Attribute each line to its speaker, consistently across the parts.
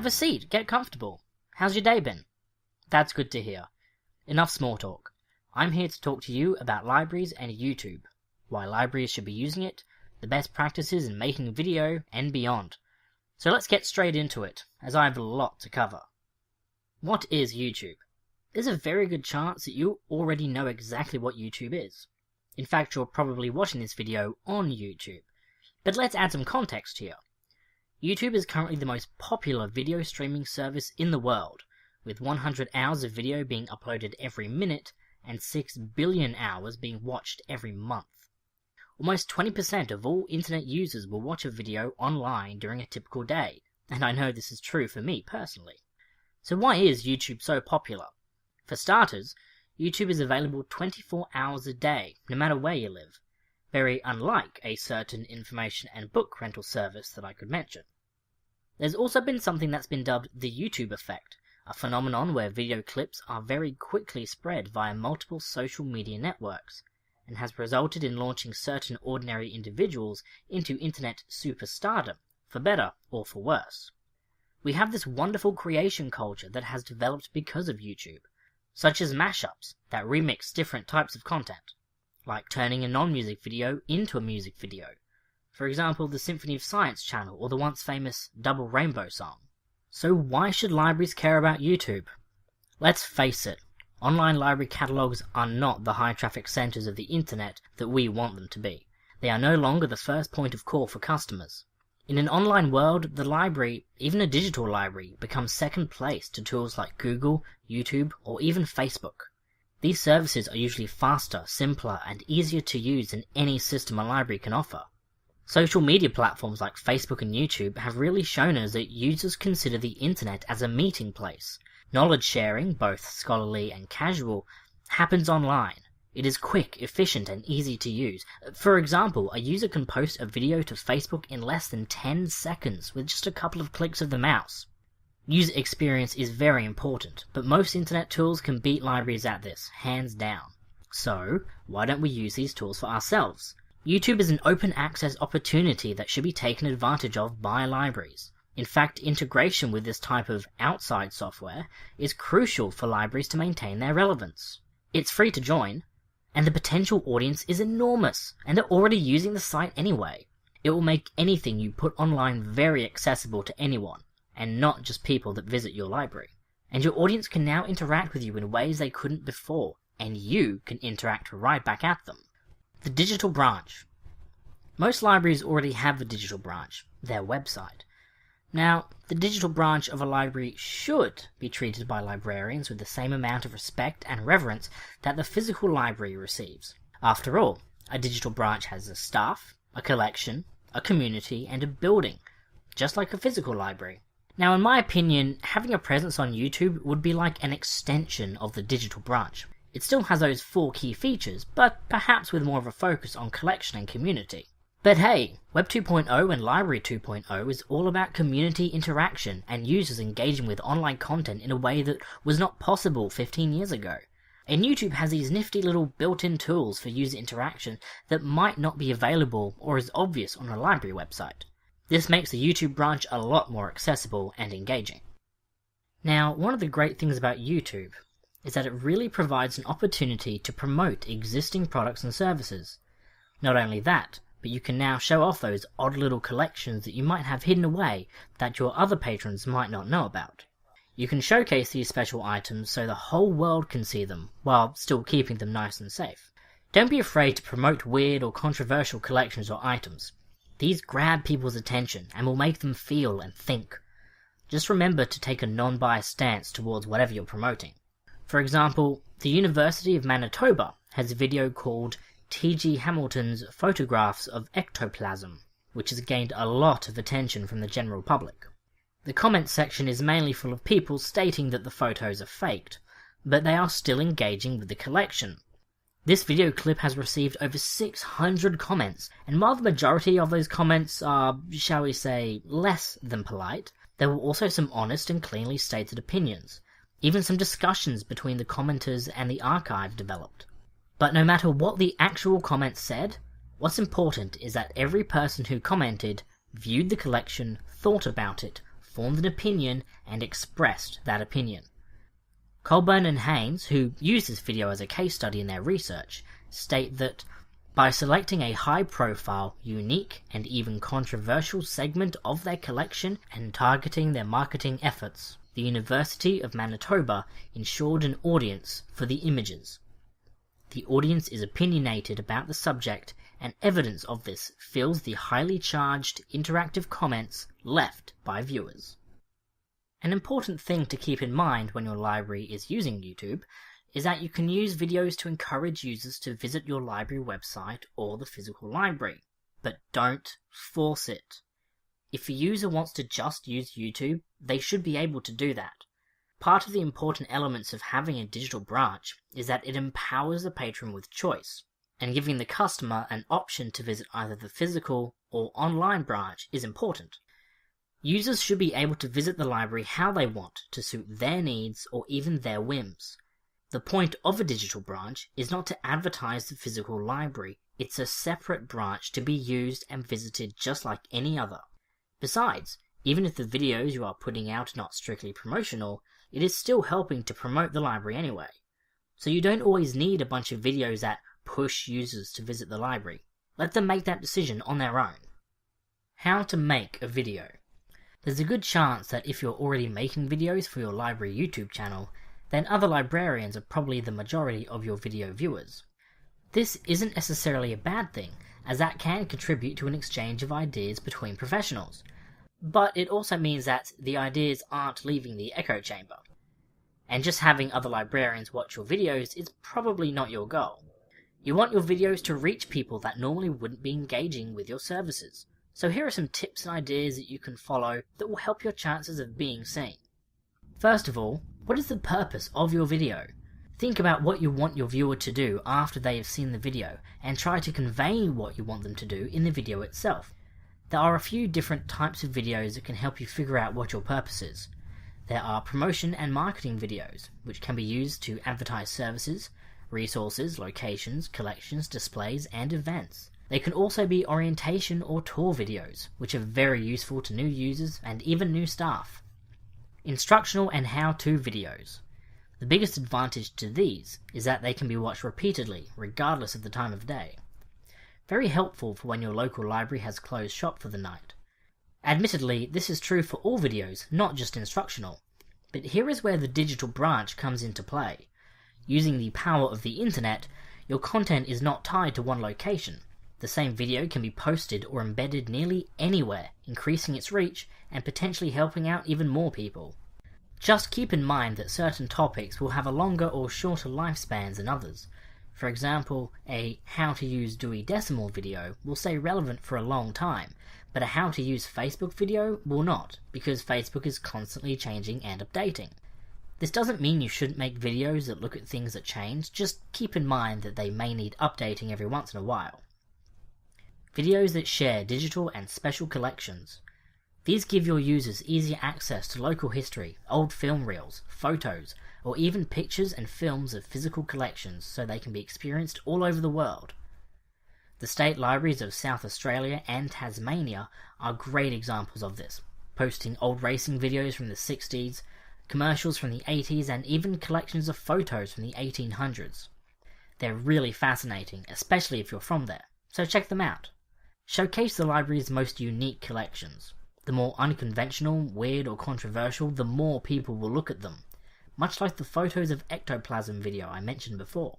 Speaker 1: Have a seat, get comfortable. How's your day been? That's good to hear. Enough small talk. I'm here to talk to you about libraries and YouTube, why libraries should be using it, the best practices in making video, and beyond. So let's get straight into it, as I have a lot to cover. What is YouTube? There's a very good chance that you already know exactly what YouTube is. In fact, you're probably watching this video on YouTube. But let's add some context here. YouTube is currently the most popular video streaming service in the world, with 100 hours of video being uploaded every minute and 6 billion hours being watched every month. Almost 20% of all internet users will watch a video online during a typical day, and I know this is true for me personally. So why is YouTube so popular? For starters, YouTube is available 24 hours a day, no matter where you live, very unlike a certain information and book rental service that I could mention. There's also been something that's been dubbed the YouTube effect, a phenomenon where video clips are very quickly spread via multiple social media networks, and has resulted in launching certain ordinary individuals into internet superstardom, for better or for worse. We have this wonderful creation culture that has developed because of YouTube, such as mashups that remix different types of content, like turning a non-music video into a music video. For example, the Symphony of Science channel or the once famous Double Rainbow song. So why should libraries care about YouTube? Let's face it, online library catalogues are not the high traffic centres of the internet that we want them to be. They are no longer the first point of call for customers. In an online world, the library, even a digital library, becomes second place to tools like Google, YouTube, or even Facebook. These services are usually faster, simpler, and easier to use than any system a library can offer. Social media platforms like Facebook and YouTube have really shown us that users consider the internet as a meeting place. Knowledge sharing, both scholarly and casual, happens online. It is quick, efficient, and easy to use. For example, a user can post a video to Facebook in less than 10 seconds with just a couple of clicks of the mouse. User experience is very important, but most internet tools can beat libraries at this, hands down. So, why don't we use these tools for ourselves? YouTube is an open access opportunity that should be taken advantage of by libraries. In fact, integration with this type of outside software is crucial for libraries to maintain their relevance. It's free to join, and the potential audience is enormous, and they're already using the site anyway. It will make anything you put online very accessible to anyone, and not just people that visit your library. And your audience can now interact with you in ways they couldn't before, and you can interact right back at them. The digital branch. Most libraries already have a digital branch, their website. Now, the digital branch of a library should be treated by librarians with the same amount of respect and reverence that the physical library receives. After all, a digital branch has a staff, a collection, a community, and a building, just like a physical library. Now, in my opinion, having a presence on YouTube would be like an extension of the digital branch. It still has those 4 key features, but perhaps with more of a focus on collection and community. But hey, Web 2.0 and Library 2.0 is all about community interaction and users engaging with online content in a way that was not possible 15 years ago. And YouTube has these nifty little built-in tools for user interaction that might not be available or as obvious on a library website. This makes the YouTube branch a lot more accessible and engaging. Now, one of the great things about YouTube is that it really provides an opportunity to promote existing products and services. Not only that, but you can now show off those odd little collections that you might have hidden away that your other patrons might not know about. You can showcase these special items so the whole world can see them, while still keeping them nice and safe. Don't be afraid to promote weird or controversial collections or items. These grab people's attention and will make them feel and think. Just remember to take a non-biased stance towards whatever you're promoting. For example, the University of Manitoba has a video called T.G. Hamilton's Photographs of Ectoplasm, which has gained a lot of attention from the general public. The comments section is mainly full of people stating that the photos are faked, but they are still engaging with the collection. This video clip has received over 600 comments, and while the majority of those comments are, shall we say, less than polite, there were also some honest and cleanly stated opinions. Even some discussions between the commenters and the archive developed. But no matter what the actual comments said, what's important is that every person who commented viewed the collection, thought about it, formed an opinion and expressed that opinion. Colburn and Haines, who use this video as a case study in their research, state that by selecting a high-profile, unique, and even controversial segment of their collection and targeting their marketing efforts, the University of Manitoba ensured an audience for the images. The audience is opinionated about the subject, and evidence of this fills the highly charged interactive comments left by viewers. An important thing to keep in mind when your library is using YouTube is that you can use videos to encourage users to visit your library website or the physical library, but don't force it. If a user wants to just use YouTube, they should be able to do that. Part of the important elements of having a digital branch is that it empowers the patron with choice, and giving the customer an option to visit either the physical or online branch is important. Users should be able to visit the library how they want to suit their needs or even their whims. The point of a digital branch is not to advertise the physical library, it's a separate branch to be used and visited just like any other. Besides, even if the videos you are putting out are not strictly promotional, it is still helping to promote the library anyway. So you don't always need a bunch of videos that push users to visit the library. Let them make that decision on their own. How to make a video. There's a good chance that if you're already making videos for your library YouTube channel, then other librarians are probably the majority of your video viewers. This isn't necessarily a bad thing, as that can contribute to an exchange of ideas between professionals. But it also means that the ideas aren't leaving the echo chamber. And just having other librarians watch your videos is probably not your goal. You want your videos to reach people that normally wouldn't be engaging with your services. So here are some tips and ideas that you can follow that will help your chances of being seen. First of all, what is the purpose of your video? Think about what you want your viewer to do after they have seen the video, and try to convey what you want them to do in the video itself. There are a few different types of videos that can help you figure out what your purpose is. There are promotion and marketing videos, which can be used to advertise services, resources, locations, collections, displays, and events. They can also be orientation or tour videos, which are very useful to new users and even new staff. Instructional and how-to videos. The biggest advantage to these is that they can be watched repeatedly, regardless of the time of day. Very helpful for when your local library has closed shop for the night. Admittedly, this is true for all videos, not just instructional. But here is where the digital branch comes into play. Using the power of the internet, your content is not tied to one location. The same video can be posted or embedded nearly anywhere, increasing its reach and potentially helping out even more people. Just keep in mind that certain topics will have a longer or shorter lifespans than others. For example, a how to use Dewey Decimal video will stay relevant for a long time, but a how to use Facebook video will not, because Facebook is constantly changing and updating. This doesn't mean you shouldn't make videos that look at things that change, just keep in mind that they may need updating every once in a while. Videos that share digital and special collections. These give your users easier access to local history, old film reels, photos, or even pictures and films of physical collections so they can be experienced all over the world. The state libraries of South Australia and Tasmania are great examples of this, posting old racing videos from the 60s, commercials from the 80s, and even collections of photos from the 1800s. They're really fascinating, especially if you're from there, so check them out. Showcase the library's most unique collections. The more unconventional, weird, or controversial, the more people will look at them, much like the photos of ectoplasm video I mentioned before.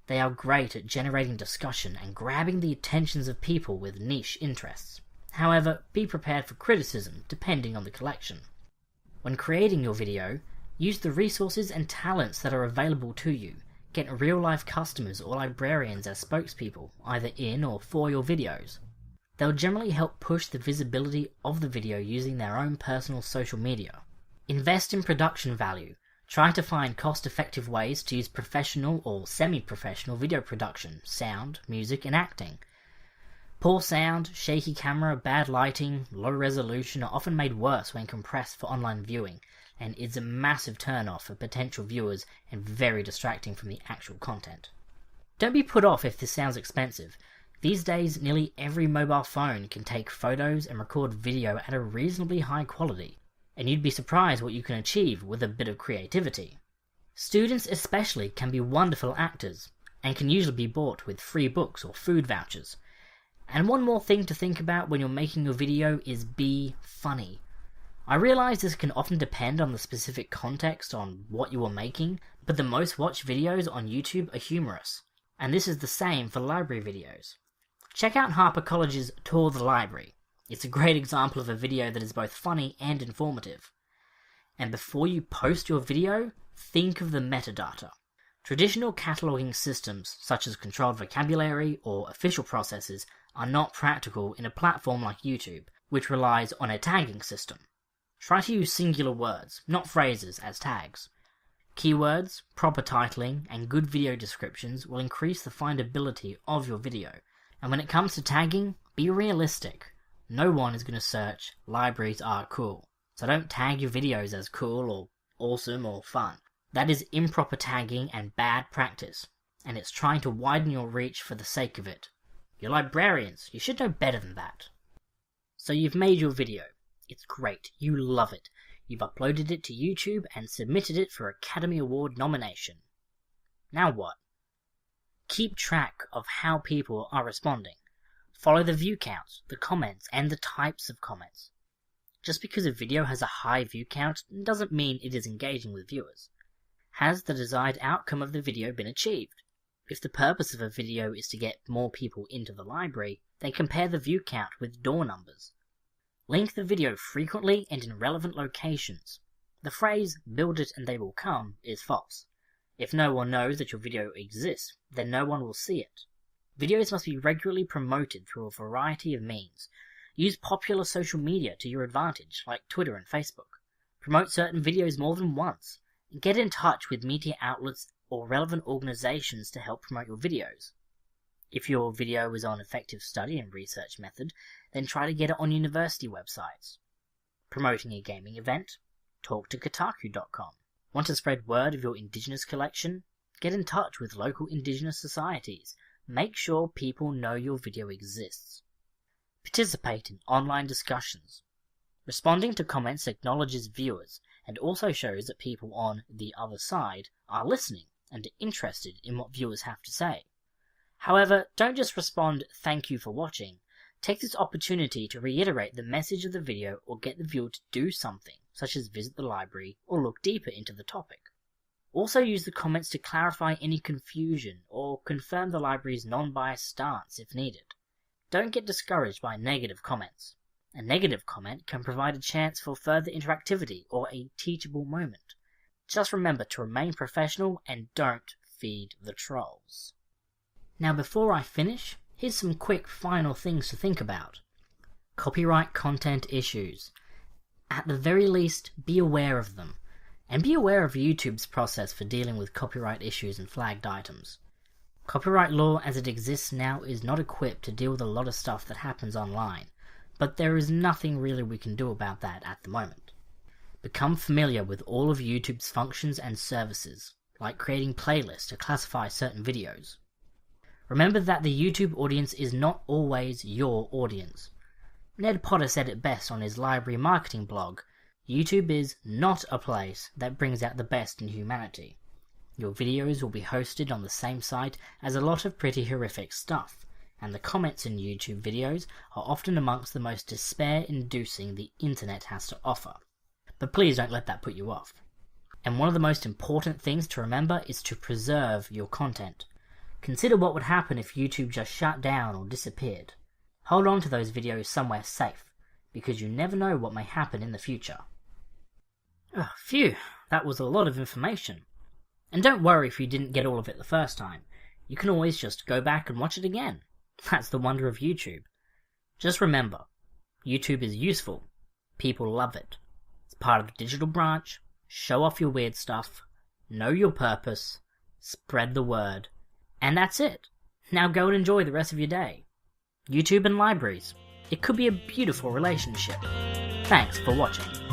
Speaker 1: They are great at generating discussion and grabbing the attentions of people with niche interests. However, be prepared for criticism depending on the collection. When creating your video, use the resources and talents that are available to you. Get real-life customers or librarians as spokespeople, either in or for your videos. They'll generally help push the visibility of the video using their own personal social media. Invest in production value. Try to find cost-effective ways to use professional or semi-professional video production, sound, music, and acting. Poor sound, shaky camera, bad lighting, low resolution are often made worse when compressed for online viewing, and is a massive turn-off for potential viewers and very distracting from the actual content. Don't be put off if this sounds expensive. These days, nearly every mobile phone can take photos and record video at a reasonably high quality. and you'd be surprised what you can achieve with a bit of creativity. Students especially can be wonderful actors, and can usually be bought with free books or food vouchers. And one more thing to think about when you're making your video is be funny. I realise this can often depend on the specific context on what you are making, but the most watched videos on YouTube are humorous, and this is the same for library videos. Check out Harper College's Tour the Library. It's a great example of a video that is both funny and informative. And before you post your video, think of the metadata. Traditional cataloging systems such as controlled vocabulary or official processes are not practical in a platform like YouTube, which relies on a tagging system. Try to use singular words, not phrases, as tags. Keywords, proper titling, and good video descriptions will increase the findability of your video. And when it comes to tagging, be realistic. No one is going to search "libraries are cool," so don't tag your videos as cool or awesome or fun. That is improper tagging and bad practice, and it's trying to widen your reach for the sake of it. You're librarians, you should know better than that. So you've made your video. It's great, you love it. You've uploaded it to YouTube and submitted it for Academy Award nomination. Now what? Keep track of how people are responding. Follow the view counts, the comments, and the types of comments. Just because a video has a high view count doesn't mean it is engaging with viewers. Has the desired outcome of the video been achieved? If the purpose of a video is to get more people into the library, then compare the view count with door numbers. Link the video frequently and in relevant locations. The phrase "build it and they will come" is false. If no one knows that your video exists, then no one will see it. Videos must be regularly promoted through a variety of means. Use popular social media to your advantage, like Twitter and Facebook. Promote certain videos more than once. Get in touch with media outlets or relevant organizations to help promote your videos. If your video is on effective study and research method, then try to get it on university websites. Promoting a gaming event? Talk to Kotaku.com. Want to spread word of your Indigenous collection? Get in touch with local Indigenous societies. Make sure people know your video exists. Participate in online discussions. Responding to comments acknowledges viewers and also shows that people on the other side are listening and are interested in what viewers have to say. However, don't just respond "thank you for watching." Take this opportunity to reiterate the message of the video or get the viewer to do something, such as visit the library or look deeper into the topic. Also use the comments to clarify any confusion or confirm the library's non-biased stance if needed. Don't get discouraged by negative comments. A negative comment can provide a chance for further interactivity or a teachable moment. Just remember to remain professional and don't feed the trolls. Now before I finish, here's some quick final things to think about. Copyright content issues. At the very least, be aware of them. And be aware of YouTube's process for dealing with copyright issues and flagged items. Copyright law as it exists now is not equipped to deal with a lot of stuff that happens online, but there is nothing really we can do about that at the moment. Become familiar with all of YouTube's functions and services, like creating playlists to classify certain videos. Remember that the YouTube audience is not always your audience. Ned Potter said it best on his library marketing blog, "YouTube is not a place that brings out the best in humanity." Your videos will be hosted on the same site as a lot of pretty horrific stuff, and the comments in YouTube videos are often amongst the most despair-inducing the internet has to offer. But please don't let that put you off. And one of the most important things to remember is to preserve your content. Consider what would happen if YouTube just shut down or disappeared. Hold on to those videos somewhere safe, because you never know what may happen in the future. Phew, that was a lot of information. And don't worry if you didn't get all of it the first time. You can always just go back and watch it again. That's the wonder of YouTube. Just remember, YouTube is useful. People love it. It's part of the digital branch. Show off your weird stuff. Know your purpose. Spread the word. And that's it. Now go and enjoy the rest of your day. YouTube and libraries. It could be a beautiful relationship. Thanks for watching.